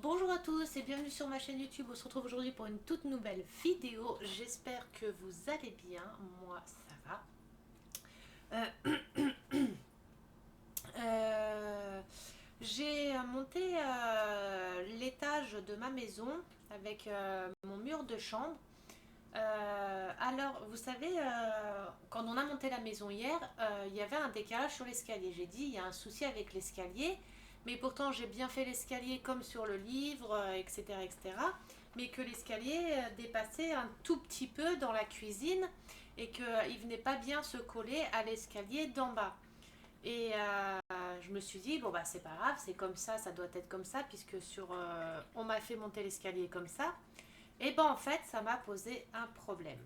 Bonjour à tous et bienvenue sur ma chaîne YouTube. On se retrouve aujourd'hui pour une toute nouvelle vidéo. J'espère que vous allez bien. Moi, ça va. Euh, j'ai monté l'étage de ma maison avec mon mur de chambre. Alors, vous savez, quand on a monté la maison hier, il y avait un décalage sur l'escalier. J'ai dit, il y a un souci avec l'escalier, mais pourtant j'ai bien fait l'escalier comme sur le livre, etc., etc. Mais que l'escalier dépassait un tout petit peu dans la cuisine et qu'il venait pas bien se coller à l'escalier d'en bas. Et je me suis dit, bon bah c'est pas grave, c'est comme ça doit être comme ça, puisque on m'a fait monter l'escalier comme ça. Et ben en fait, ça m'a posé un problème.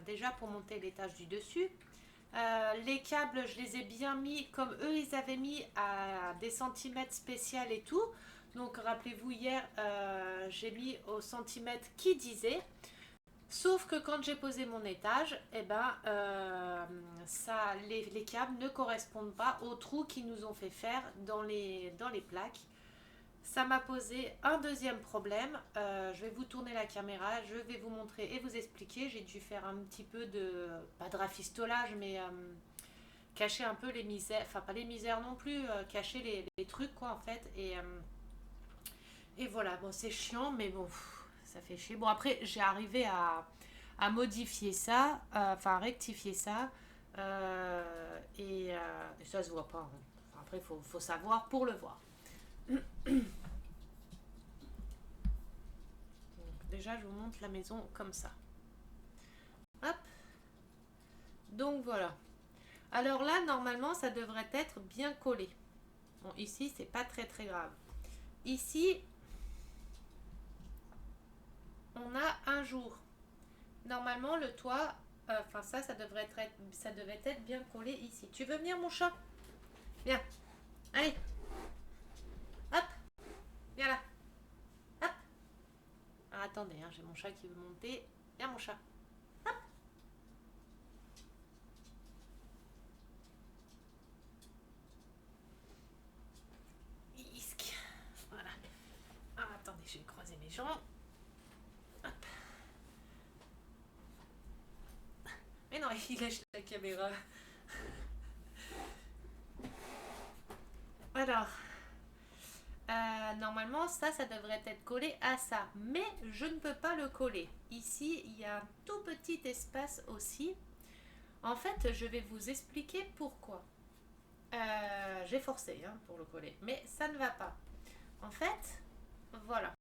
Déjà pour monter l'étage du dessus, les câbles, je les ai bien mis comme eux, ils avaient mis à des centimètres spécial et tout. Donc rappelez-vous, hier, j'ai mis au centimètre qui disait. Sauf que quand j'ai posé mon étage, eh ben, les câbles ne correspondent pas aux trous qu'ils nous ont fait faire dans les plaques. Ça m'a posé un deuxième problème. Je vais vous tourner la caméra, je vais vous montrer et vous expliquer. J'ai dû faire un petit peu de, pas de rafistolage, mais cacher un peu les misères, enfin pas les misères non plus, cacher les trucs quoi en fait. Et voilà, bon c'est chiant, mais bon, ça fait chier. Bon après, j'ai arrivé à modifier ça, enfin à rectifier ça. Et ça se voit pas, hein. Enfin, après, faut savoir pour le voir. Déjà, je vous montre la maison comme ça. Hop. Donc voilà. Alors là, normalement, ça devrait être bien collé. Bon, ici, c'est pas très très grave. Ici, on a un jour. Normalement, le toit, enfin ça devait être bien collé ici. Tu veux venir, mon chat? Viens. Allez. Hop. Viens là. Hop. Alors, attendez, hein, j'ai mon chat qui veut monter. Viens, mon chat. Isque. Voilà. Alors, attendez, je vais croiser mes jambes. Hop. Mais non, il lâche la caméra. Alors, normalement, ça devrait être collé à ça. Mais je ne peux pas le coller. Ici, il y a un tout petit espace aussi. En fait, je vais vous expliquer pourquoi. J'ai forcé hein, pour le coller, mais ça ne va pas. En fait, voilà.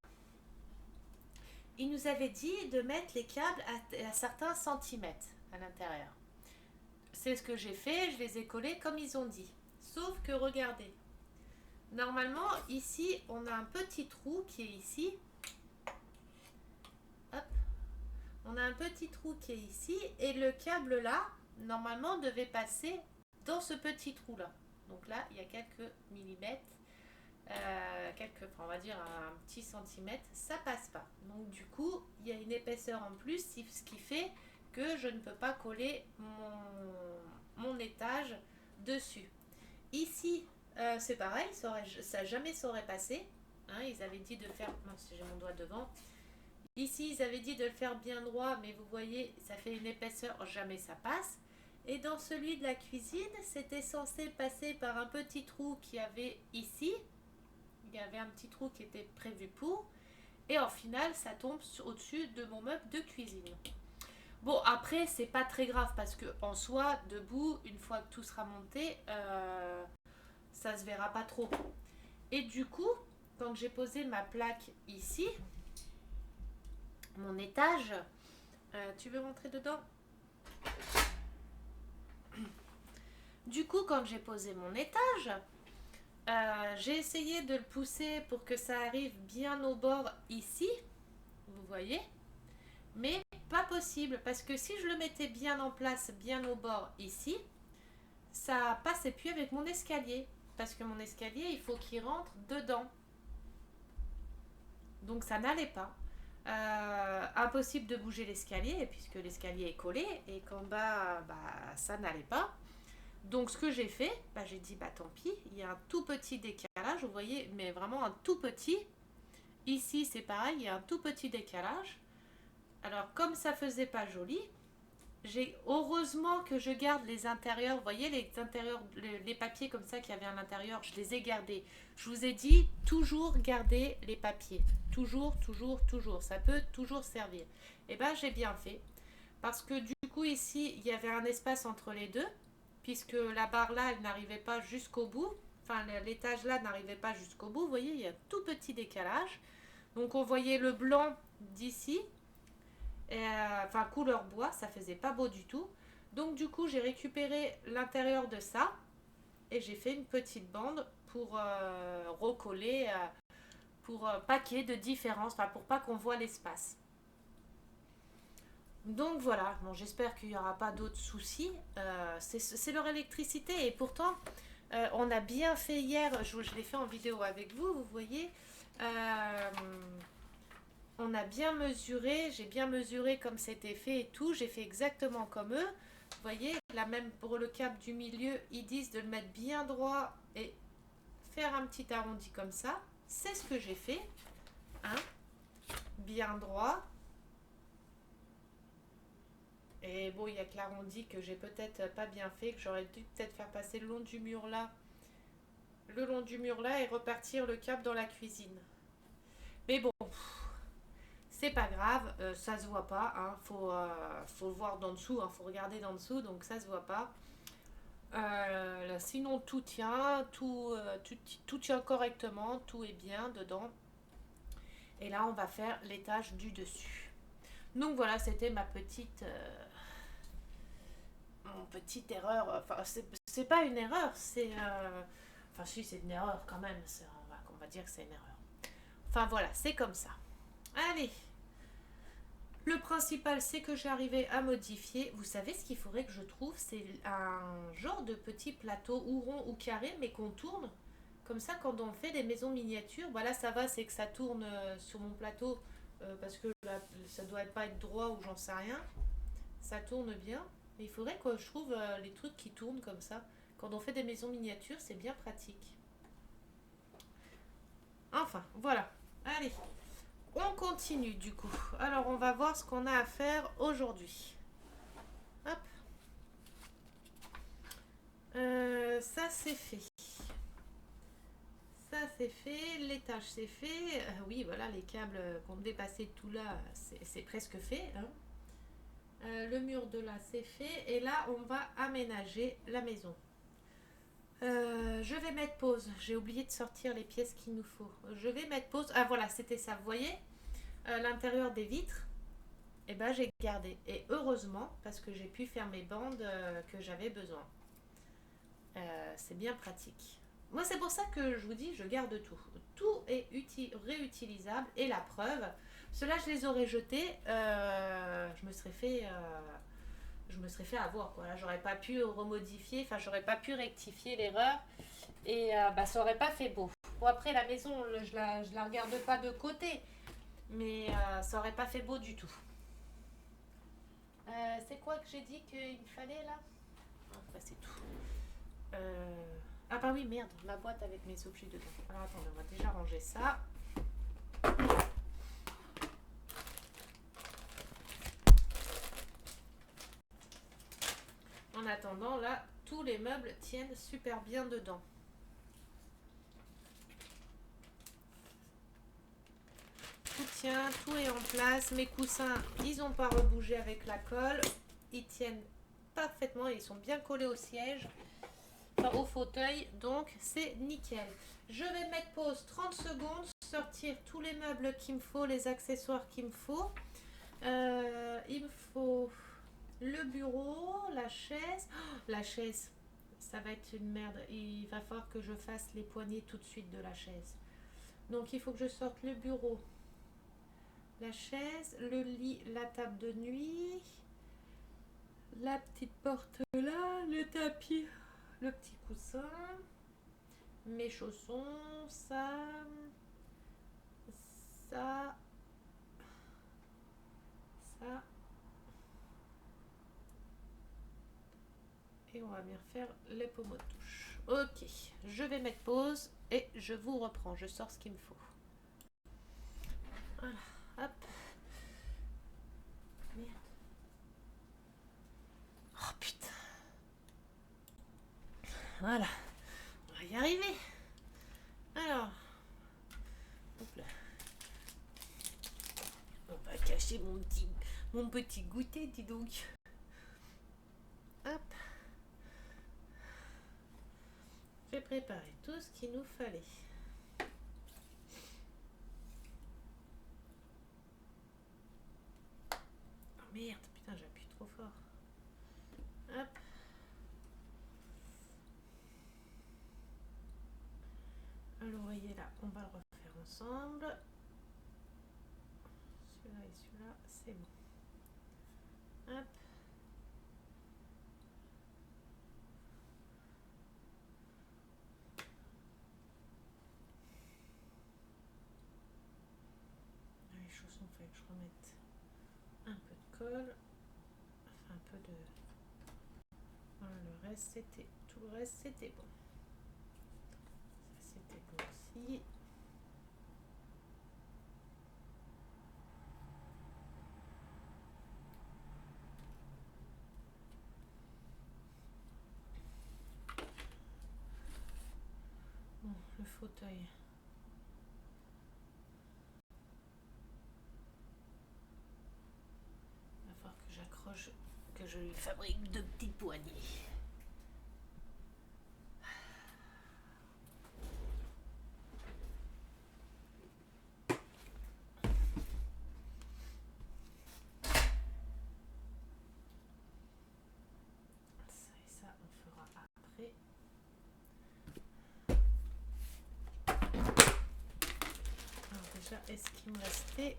Il nous avait dit de mettre les câbles à certains centimètres à l'intérieur. C'est ce que j'ai fait, je les ai collés comme ils ont dit. Sauf que regardez, normalement ici on a un petit trou qui est ici. Hop, on a un petit trou qui est ici et le câble là, normalement devait passer dans ce petit trou là. Donc là, il y a quelques millimètres, on va dire un petit centimètre, ça passe pas. Donc du coup, il y a une épaisseur en plus, ce qui fait que je ne peux pas coller mon étage dessus. Ici, c'est pareil, ça jamais saurait passé. Hein, ils avaient dit de faire, mince, j'ai mon doigt devant. Ici, ils avaient dit de le faire bien droit, mais vous voyez, ça fait une épaisseur, jamais ça passe. Et dans celui de la cuisine, c'était censé passer par un petit trou qu'il y avait ici. Il y avait un petit trou qui était prévu pour. Et en final, ça tombe au-dessus de mon meuble de cuisine. Bon, après, c'est pas très grave parce que en soi, debout, une fois que tout sera monté, ça se verra pas trop. Et du coup, quand j'ai posé ma plaque ici, mon étage, tu veux montrer dedans? Du coup, quand j'ai posé mon étage, j'ai essayé de le pousser pour que ça arrive bien au bord ici, vous voyez, mais pas possible parce que si je le mettais bien en place, bien au bord ici, ça passait plus avec mon escalier parce que mon escalier, il faut qu'il rentre dedans. Donc ça n'allait pas. Impossible de bouger l'escalier puisque l'escalier est collé et qu'en bas, bah, ça n'allait pas. Donc ce que j'ai fait, bah, j'ai dit bah tant pis, il y a un tout petit décalage, vous voyez, mais vraiment un tout petit. Ici, c'est pareil, il y a un tout petit décalage. Alors, comme ça faisait pas joli, heureusement que je garde les intérieurs. Vous voyez les intérieurs, les papiers comme ça qu'il y avait à l'intérieur, je les ai gardés. Je vous ai dit, toujours garder les papiers. Toujours, toujours, toujours. Ça peut toujours servir. Et ben, j'ai bien fait. Parce que du coup, ici, il y avait un espace entre les deux, puisque la barre là, elle n'arrivait pas jusqu'au bout. Enfin, l'étage là n'arrivait pas jusqu'au bout. Vous voyez, il y a un tout petit décalage. Donc, on voyait le blanc d'ici. Enfin, couleur bois, ça faisait pas beau du tout. Donc, du coup, j'ai récupéré l'intérieur de ça. Et j'ai fait une petite bande pour recoller, pour pas qu'il y ait de différence, enfin, pour pas qu'on voit l'espace. Donc voilà, bon, j'espère qu'il n'y aura pas d'autres soucis. C'est leur électricité et pourtant, on a bien fait hier, je l'ai fait en vidéo avec vous, vous voyez. Euh, on a bien mesuré, j'ai bien mesuré comme c'était fait et tout, j'ai fait exactement comme eux. Vous voyez, là même pour le câble du milieu, ils disent de le mettre bien droit et faire un petit arrondi comme ça. C'est ce que j'ai fait, hein, bien droit. Et bon, il y a que l'arrondi que j'ai peut-être pas bien fait, que j'aurais dû peut-être faire passer le long du mur là et repartir le câble dans la cuisine. Mais bon, c'est pas grave, ça se voit pas, hein, faut voir d'en dessous, hein, faut regarder d'en dessous, donc ça se voit pas. Là, sinon tout tient, tout tient correctement, tout est bien dedans. Et là, on va faire l'étage du dessus. Donc voilà, c'était ma petite erreur. Enfin, c'est pas une erreur, c'est. Enfin, si, c'est une erreur quand même. On va dire que c'est une erreur. Enfin, voilà, c'est comme ça. Allez. Le principal, c'est que j'ai arrivé à modifier. Vous savez ce qu'il faudrait que je trouve? C'est un genre de petit plateau ou rond ou carré, mais qu'on tourne. Comme ça, quand on fait des maisons miniatures, voilà, ça va, c'est que ça tourne sur mon plateau parce que là, ça doit pas être droit ou j'en sais rien. Ça tourne bien. Mais il faudrait que je trouve les trucs qui tournent comme ça. Quand on fait des maisons miniatures, c'est bien pratique. Enfin, voilà. Allez, on continue du coup. Alors, on va voir ce qu'on a à faire aujourd'hui. Hop. Ça, c'est fait. Ça, c'est fait. L'étage, c'est fait. Oui, voilà, les câbles qu'on dépassait tout là, c'est presque fait. Hein. Le mur de là, c'est fait. Et là, on va aménager la maison. Je vais mettre pause. J'ai oublié de sortir les pièces qu'il nous faut. Je vais mettre pause. Ah voilà, c'était ça. Vous voyez l'intérieur des vitres, eh ben, j'ai gardé. Et heureusement, parce que j'ai pu faire mes bandes que j'avais besoin. C'est bien pratique. Moi, c'est pour ça que je vous dis, je garde tout. Tout est réutilisable. Et la preuve, ceux-là, je les aurais jetés. Je me serais fait avoir. Quoi. Là, j'aurais pas pu remodifier, enfin, j'aurais pas pu rectifier l'erreur. Et bah, ça aurait pas fait beau. Bon, après, la maison, je la regarde pas de côté. Mais ça aurait pas fait beau du tout. C'est quoi que j'ai dit qu'il fallait là? Enfin, c'est tout. Ah bah oui, merde, ma boîte avec mes objets dedans. Alors attendez, on va déjà ranger ça. En attendant, là, tous les meubles tiennent super bien dedans. Tout tient, tout est en place. Mes coussins, ils n'ont pas rebougé avec la colle. Ils tiennent parfaitement, ils sont bien collés au siège, enfin, au fauteuil, donc c'est nickel. Je vais mettre pause 30 secondes, sortir tous les meubles qu'il me faut, les accessoires qu'il me faut. Il me faut le bureau, la chaise. Oh, la chaise, ça va être une merde. Il va falloir que je fasse les poignées tout de suite de la chaise. Donc il faut que je sorte le bureau, la chaise, le lit, la table de nuit, la petite porte là, le tapis, le petit coussin, mes chaussons, ça, ça. Et on va bien faire les pommeaux de touche. Ok, je vais mettre pause et je vous reprends. Je sors ce qu'il me faut. Voilà. On va y arriver. Alors. Hop là. On va cacher mon petit goûter, dis donc. Hop. J'ai préparé tout ce qu'il nous fallait. Oh merde, putain, j'appuie trop fort. Hop. L'oreiller là, on va le refaire ensemble. Celui-là et celui-là, c'est bon. Hop. Les chaussons, il faut que je remette un peu de colle. Enfin, un peu de... Voilà, le reste, c'était... Tout le reste, c'était bon. Ça, c'était bon aussi. Bon, le fauteuil. Il va falloir que j'accroche, que je lui fabrique 2 petites poignées. Ça et ça, on fera après. Alors déjà, est-ce qu'il me restait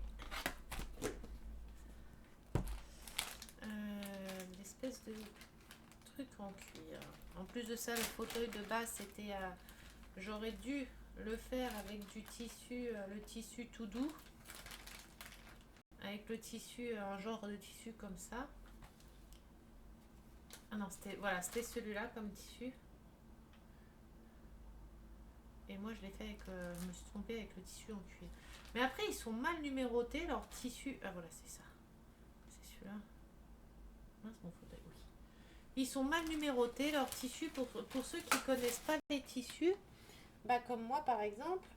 l'espèce de truc en cuir? En plus de ça, le fauteuil de base, c'était j'aurais dû le faire avec du tissu, le tissu tout doux, avec le tissu, un genre de tissu comme ça. Ah non, c'était voilà, c'était celui-là comme tissu. Et moi, je l'ai fait avec, je me suis trompée avec le tissu en cuir. Mais après, ils sont mal numérotés, leurs tissus. Ah voilà, c'est ça. C'est celui-là. Mince, mon fauteuil, oui. Ils sont mal numérotés, leurs tissus. Pour ceux qui ne connaissent pas les tissus, bah comme moi par exemple.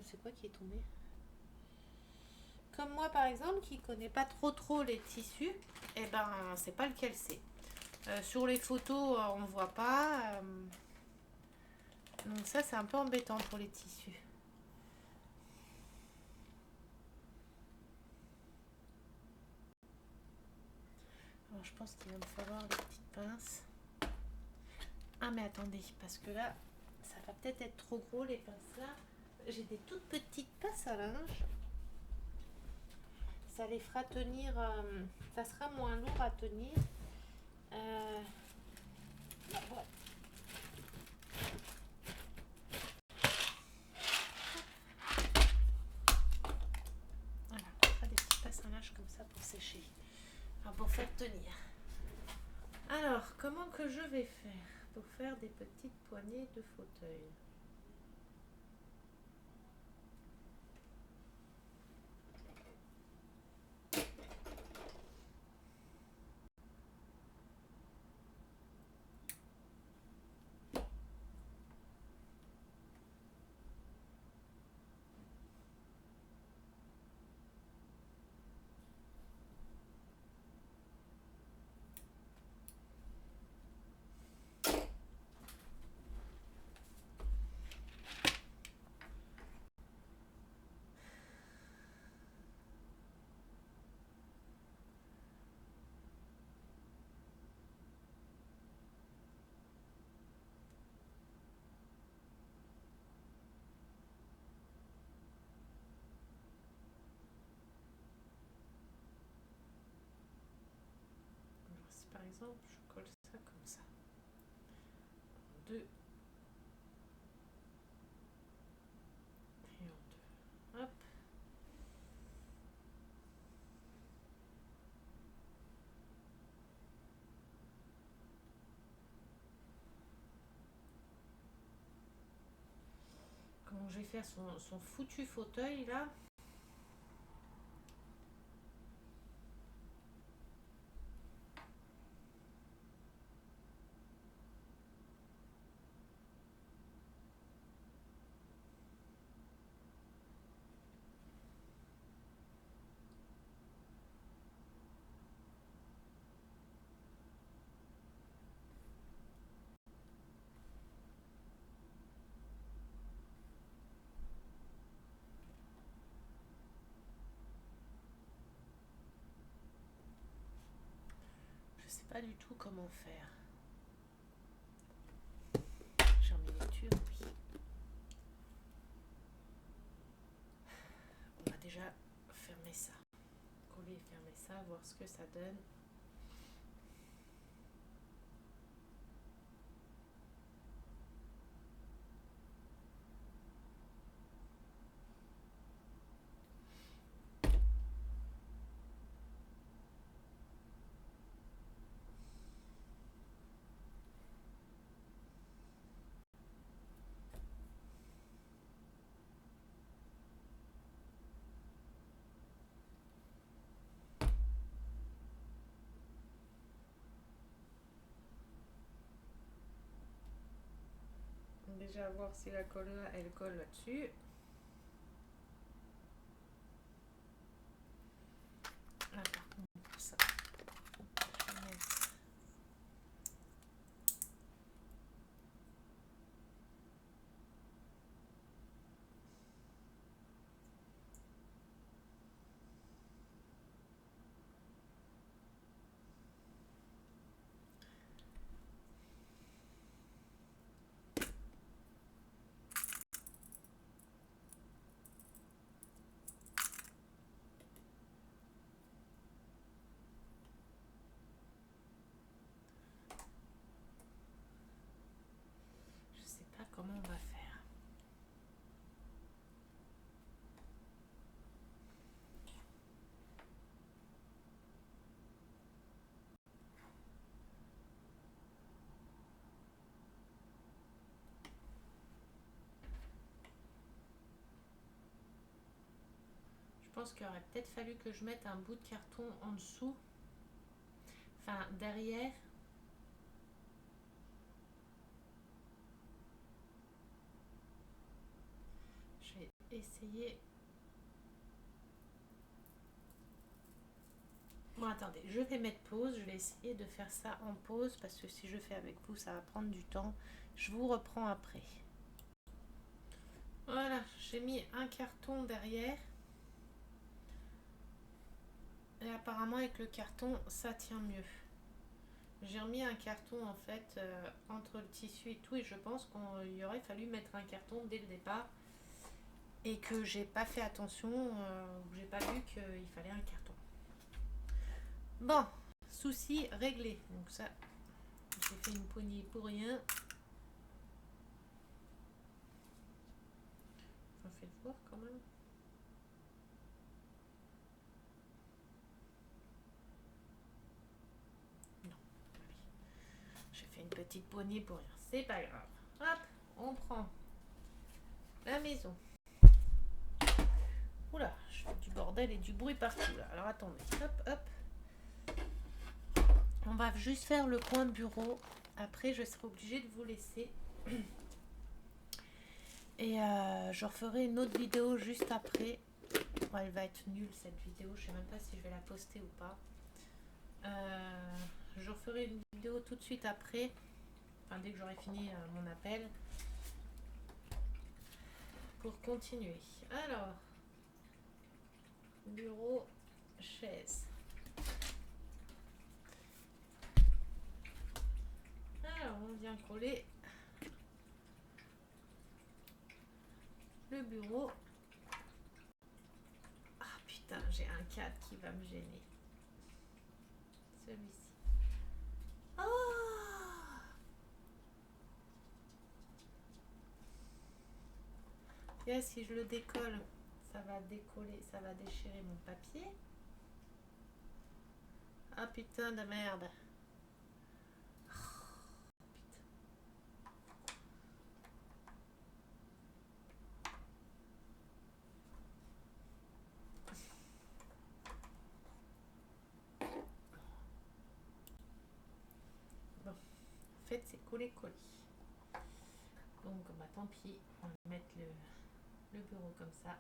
C'est quoi qui est tombé? Comme moi par exemple, qui ne connaît pas trop les tissus, et ben c'est pas lequel c'est. Sur les photos, on ne voit pas. Donc ça, c'est un peu embêtant pour les tissus. Alors je pense qu'il va me falloir des petites pinces. Ah mais attendez, parce que là, ça va peut-être être trop gros les pinces là. J'ai des toutes petites pinces à linge. Ça les fera tenir, ça sera moins lourd à tenir. Voilà. Voilà, on fera des petites pinces à linge comme ça pour sécher. Enfin, pour faire tenir. Alors, comment que je vais faire pour faire des petites poignées de fauteuil? Alors, si par exemple, je colle ça comme ça. En deux. Et en deux. Hop. Comment je vais faire son foutu fauteuil là? Je sais pas du tout comment faire. J'ai remis lecture, oui. On va déjà fermer ça. Coller et fermer ça, voir ce que ça donne. Déjà voir si la colle elle colle là-dessus. Ah, par contre, pour ça, je vais mettre je sais pas comment on va faire. Je pense qu'il aurait peut-être fallu que je mette un bout de carton en dessous. Enfin, derrière. Je vais essayer. Bon, attendez, je vais mettre pause. Je vais essayer de faire ça en pause parce que si je fais avec vous, ça va prendre du temps. Je vous reprends après. Voilà, j'ai mis un carton derrière. Et apparemment, avec le carton, ça tient mieux. J'ai remis un carton en fait entre le tissu et tout, et je pense qu'il aurait fallu mettre un carton dès le départ et que j'ai pas fait attention, j'ai pas vu qu'il fallait un carton. Bon, souci réglé. Donc ça, j'ai fait une poignée pour rien. Enfin, faites voir quand même. Non, j'ai fait une petite poignée pour rien. C'est pas grave. Hop, on prend la maison. Oula, je fais du bordel et du bruit partout là. Alors attendez, hop, hop. On va juste faire le coin bureau. Après, je serai obligée de vous laisser. Et je referai une autre vidéo juste après. Bon, elle va être nulle cette vidéo. Je sais même pas si je vais la poster ou pas. Je referai une vidéo tout de suite après. Enfin, dès que j'aurai fini mon appel. Pour continuer. Alors, bureau, chaise. Alors, on vient coller le bureau. Ah putain, j'ai un cadre qui va me gêner. Celui-ci. Oh! Et si je le décolle, ça va décoller, ça va déchirer mon papier. Ah putain de merde. Bon, en fait c'est collé-collé. Donc bah tant pis, on va mettre le bureau comme ça.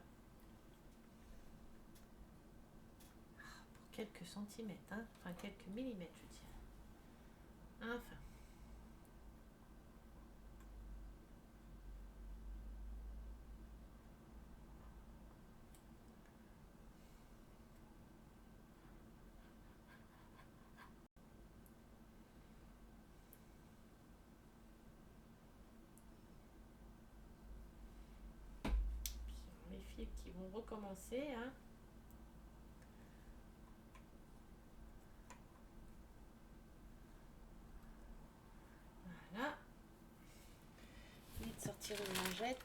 Pour quelques centimètres, hein, enfin quelques millimètres je veux dire. Enfin. recommencer. Hein. Voilà. Vite sortir une lingette.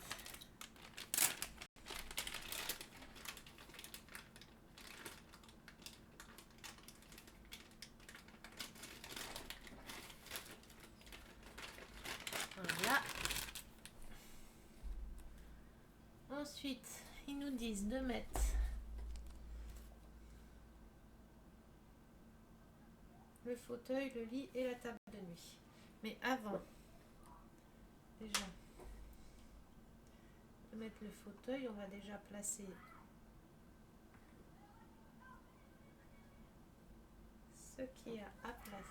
Voilà. Ensuite, ils nous disent de mettre le fauteuil, le lit et la table de nuit. Mais avant, déjà, de mettre le fauteuil, on va déjà placer ce qu'il y a à placer.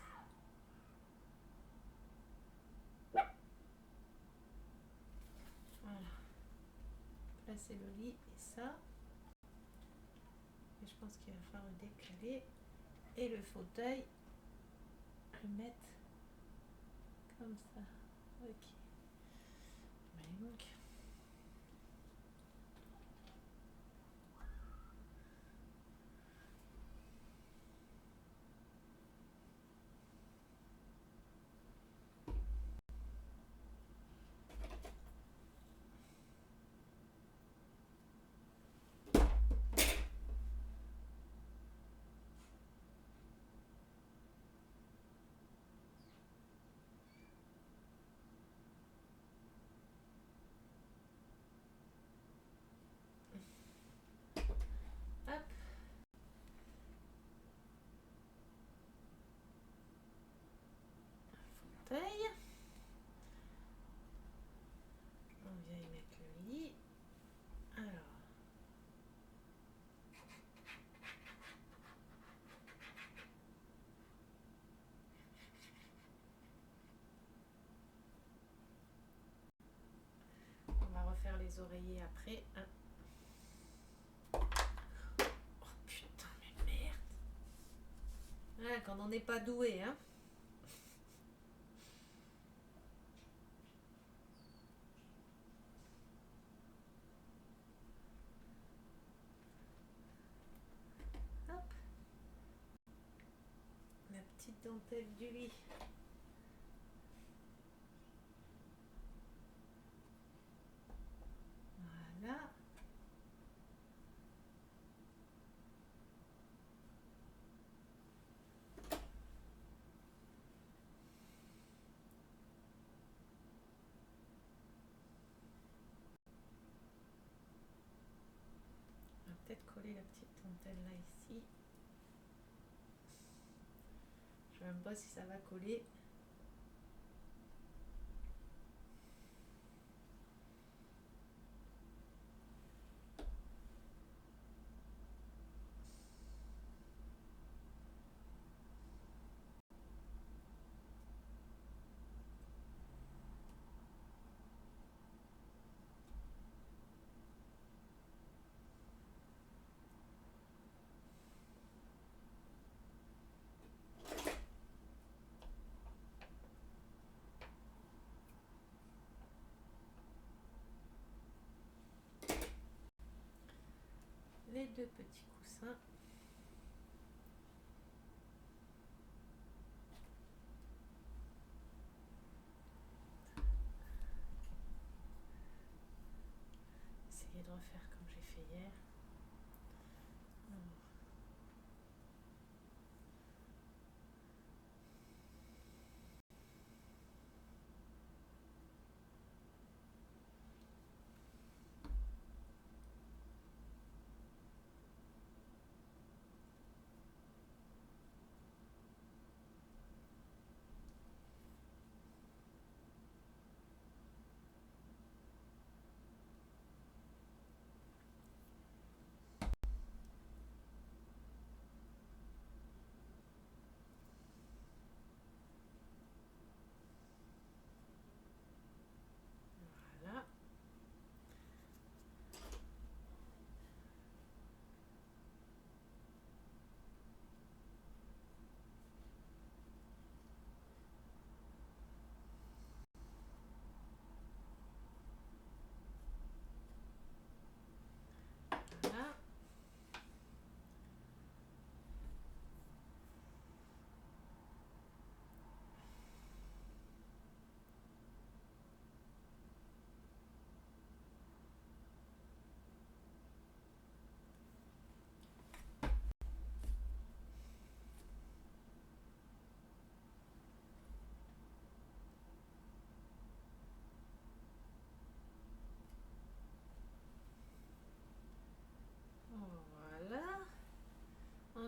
Voilà. Placer le lit et ça. Et je pense qu'il va falloir le décaler. Et le fauteuil, le mettre comme ça. Ok. Donc. Hop. Fauteuil. On vient y mettre le lit. Alors. On va refaire les oreillers après. Hein. Oh putain, mais merde. Ah, quand on n'est pas doué, hein. Hop. La petite dentelle du lit. Voilà. On va peut-être coller la petite dentelle là ici. Je ne sais même pas si ça va coller. Les deux petits coussins. Essayer de refaire comme j'ai fait hier.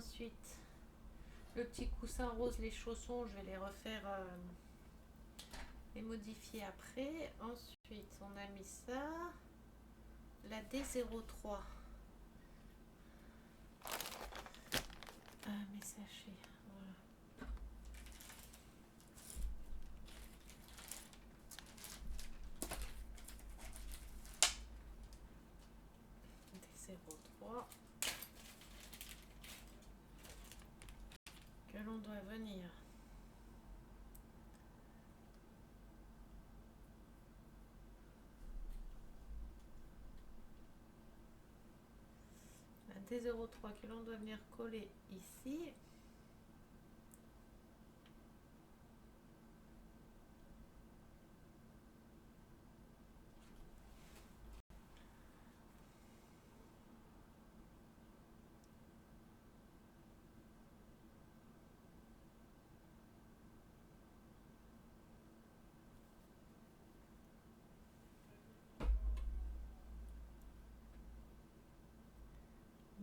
Ensuite, le petit coussin rose, les chaussons, je vais les refaire, les modifier après. Ensuite, on a mis ça. La D03. Mes sachets. Voilà. D03. Que l'on doit venir. La D03 que l'on doit venir coller ici.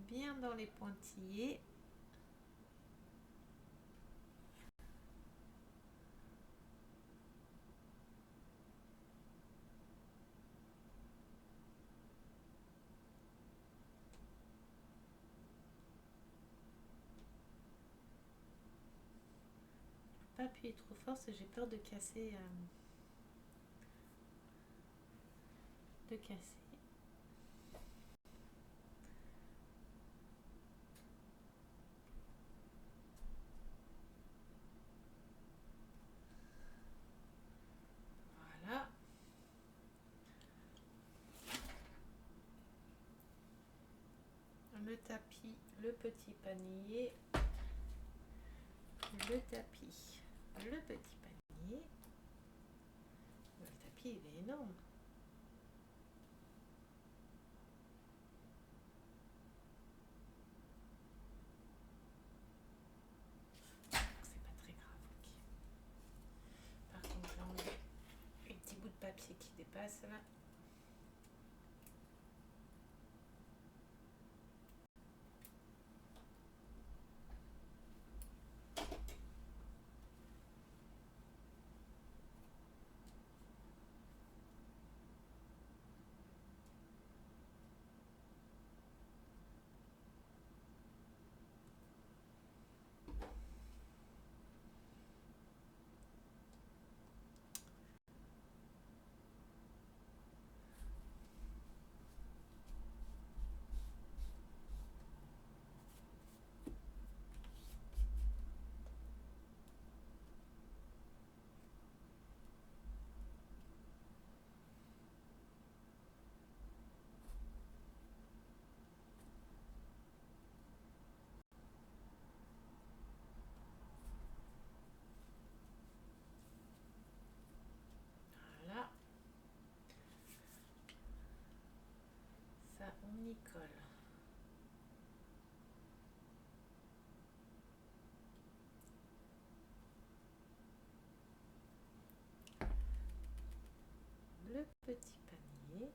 Bien dans les pointillés. Pas appuyer trop fort parce que j'ai peur de casser. De casser. Voilà. Le tapis, le petit panier, le tapis, le petit panier. Le tapis, il est énorme. C'est pas très grave, ok. Par contre, là, on a les petits bouts de papier qui dépassent là. Voilà. Ça, on y colle. Le petit panier.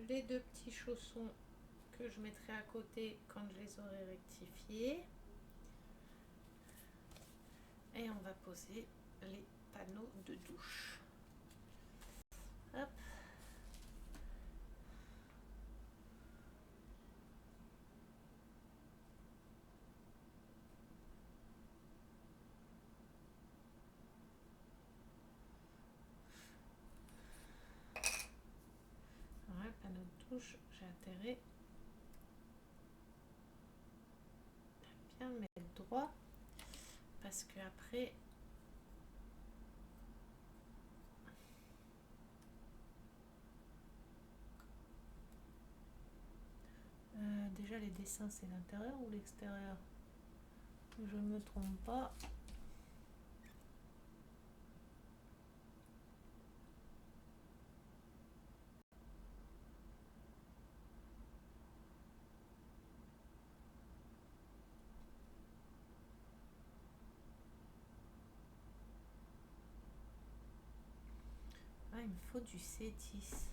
Les deux petits chaussons que je mettrai à côté quand je les aurai rectifiés. Et on va poser les panneaux de douche. Hop. Ouais, panneau de douche, j'ai intérêt à bien le mettre droit parce que après déjà les dessins c'est l'intérieur ou l'extérieur, je ne me trompe pas. là, il me faut du C10.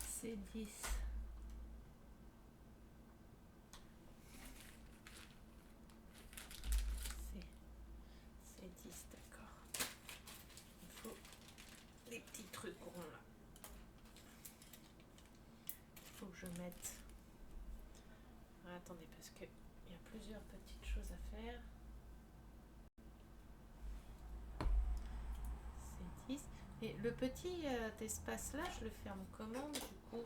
C10. C10, d'accord. Il faut des petits trucs ronds là. Il faut que je mette... Ah, attendez, parce qu'il y a plusieurs petites choses à faire. C10. Et le petit espace là, je le ferme comment du coup?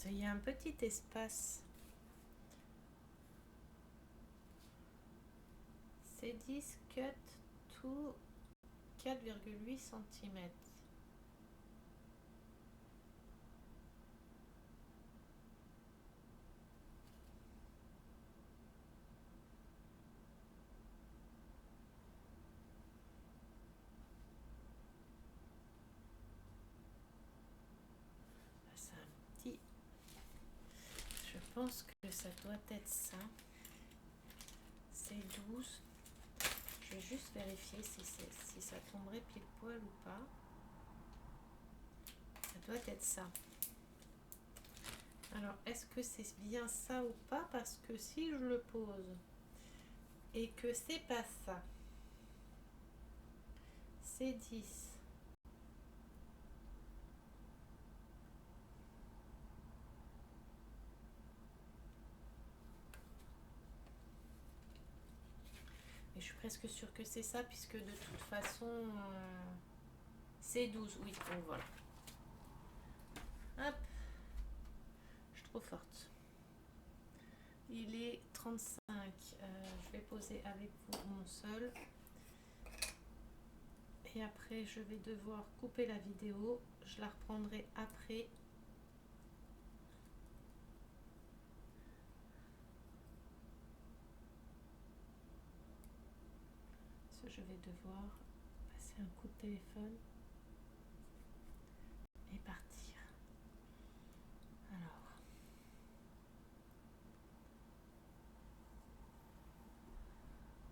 Il y a un petit espace. C10 cut to 4,8 cm. C'est un petit... Je pense que ça doit être ça. C'est 12. Je vais juste vérifier si ça tomberait pile poil ou pas. Ça doit être ça. Alors, est-ce que c'est bien ça ou pas? Parce que si je le pose et que c'est pas ça, c'est 10. Et je suis presque sûre que c'est ça, puisque de toute façon, c'est 12. Oui, donc voilà. Hop. Je suis trop forte. Il est 35. Je vais poser avec vous mon seul. Et après, je vais devoir couper la vidéo. Je la reprendrai après. Parce que je vais devoir passer un coup de téléphone et partir. Alors.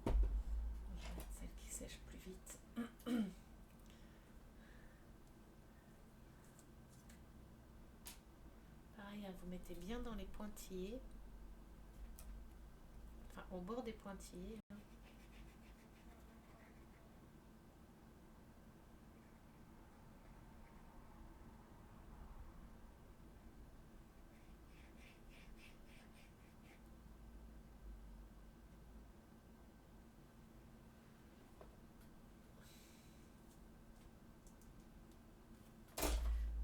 Je vais mettre celle qui sèche plus vite. Pareil, vous mettez bien dans les pointillés. Enfin, au bord des pointillés.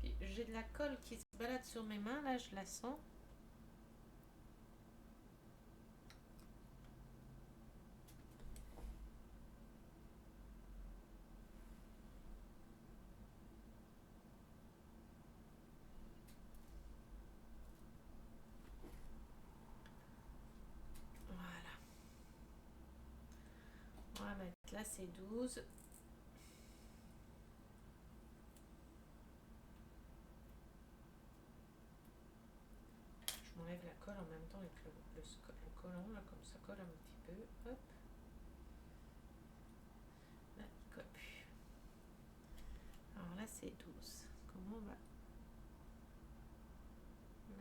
Puis j'ai de la colle qui se balade sur mes mains, là je la sens. Voilà. On va mettre là, c'est 12. Je m'enlève la colle en même temps avec le collant, là, comme ça colle un petit peu. Hop. Là, il colle plus. Alors là, c'est 12. Comment on va...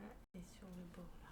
Là, et sur le bord, là.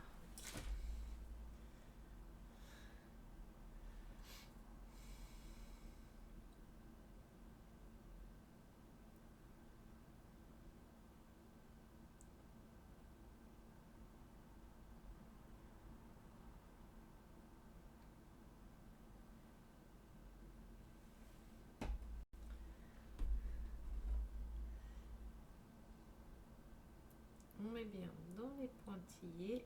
On met bien dans les pointillés.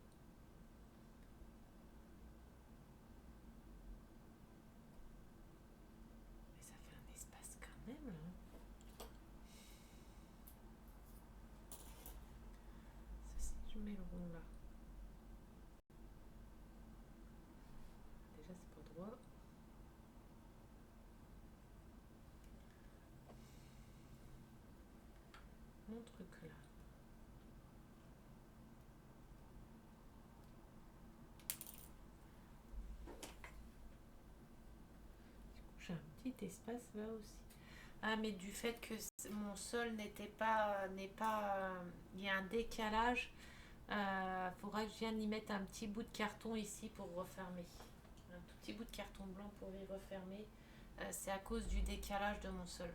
Mais ça fait un espace quand même, hein. Ça, si je mets le rond là. Déjà, c'est pas droit. mon truc là. J'ai un petit espace là aussi. Ah, mais du fait que mon sol n'était pas, il y a un décalage. Faudra que je vienne y mettre un petit bout de carton ici pour refermer. Un tout petit bout de carton blanc pour y refermer. C'est à cause du décalage de mon sol.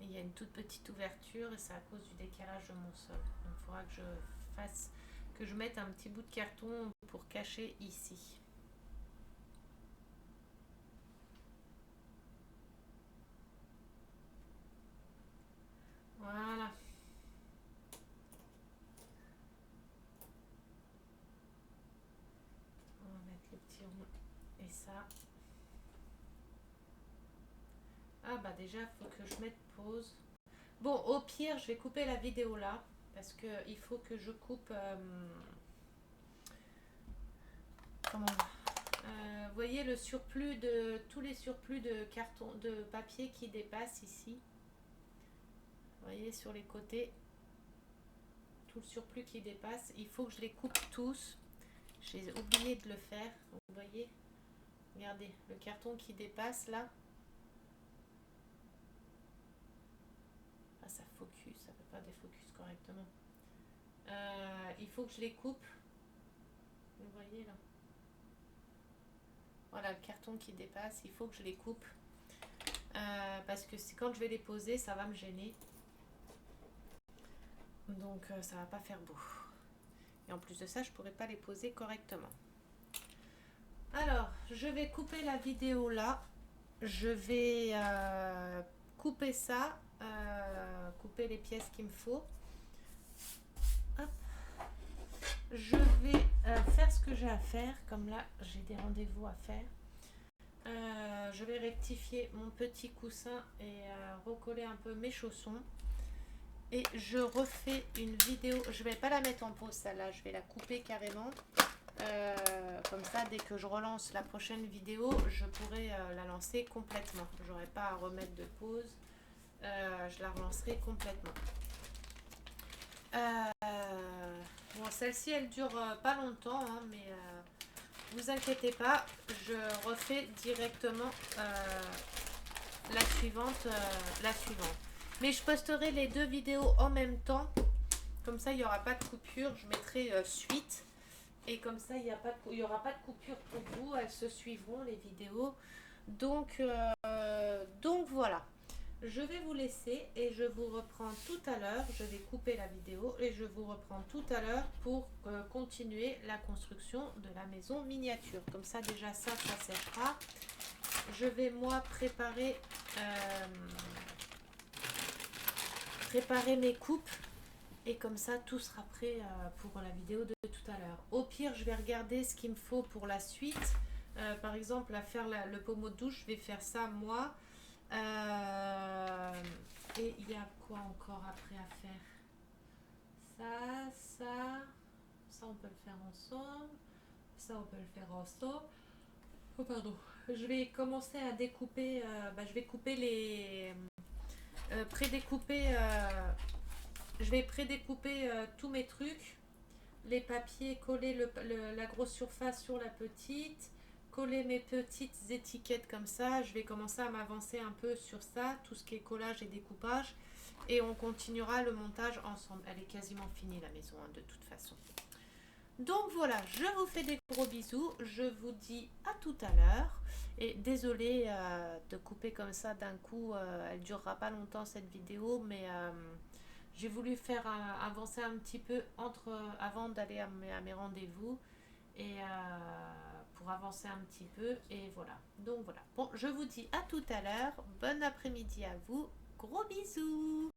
Et il y a une toute petite ouverture et c'est à cause du décalage de mon sol. Donc il faudra que je mette un petit bout de carton pour cacher ici. Voilà. On va mettre le petit rond et ça. Ah bah déjà, il faut que je mette pause. Bon, au pire, je vais couper la vidéo là. Parce que il faut que je coupe... comment vous voyez le surplus de... Tous les surplus de carton, de papier qui dépassent ici. Vous voyez sur les côtés. Tout le surplus qui dépasse. Il faut que je les coupe tous. J'ai oublié de le faire. Vous voyez. Regardez, le carton qui dépasse là. Ah, ça focus, ça peut pas défocus correctement. Il faut que je les coupe. Vous voyez là. Voilà, le carton qui dépasse, il faut que je les coupe. Parce que quand je vais les poser, ça va me gêner. Donc ça va pas faire beau. Et en plus de ça, je pourrais pas les poser correctement. Alors, je vais couper la vidéo là. Je vais couper ça. Couper les pièces qu'il me faut. Hop. Je vais faire ce que j'ai à faire. Comme là, j'ai des rendez-vous à faire. Je vais rectifier mon petit coussin et recoller un peu mes chaussons. Et je refais une vidéo. Je vais pas la mettre en pause celle-là. Je vais la couper carrément. Comme ça, dès que je relance la prochaine vidéo, je pourrai la lancer complètement. J'aurai pas à remettre de pause. Je la relancerai complètement. Bon, celle-ci, elle dure pas longtemps, hein, mais vous inquiétez pas, je refais directement la suivante. Mais je posterai les deux vidéos en même temps. Comme ça, il n'y aura pas de coupure. Je mettrai suite. Et comme ça, il n'y aura pas de coupure pour vous. Elles se suivront, les vidéos. Donc voilà. Je vais vous laisser et je vous reprends tout à l'heure. Je vais couper la vidéo et je vous reprends tout à l'heure pour continuer la construction de la maison miniature. Comme ça, déjà ça séchera. Je vais moi préparer mes coupes et comme ça tout sera prêt pour la vidéo de tout à l'heure. Au pire, je vais regarder ce qu'il me faut pour la suite. Par exemple, à faire le pommeau de douche, je vais faire ça moi. Et il y a quoi encore après à faire? Ça on peut le faire ensemble. Ça on peut le faire ensemble. Oh pardon. Je vais commencer à découper. Je vais couper les prédécouper. Je vais prédécouper tous mes trucs. Les papiers, coller la grosse surface sur la petite. Coller mes petites étiquettes comme ça. Je vais commencer à m'avancer un peu sur ça, tout ce qui est collage et découpage. Et on continuera le montage ensemble. Elle est quasiment finie la maison, hein, de toute façon. Donc voilà, je vous fais des gros bisous. Je vous dis à tout à l'heure. Et désolée de couper comme ça d'un coup. Elle durera pas longtemps cette vidéo, mais j'ai voulu faire avancer un petit peu avant d'aller à mes rendez-vous. Et pour avancer un petit peu et voilà. Donc voilà. Bon, je vous dis à tout à l'heure. Bon après-midi à vous. Gros bisous.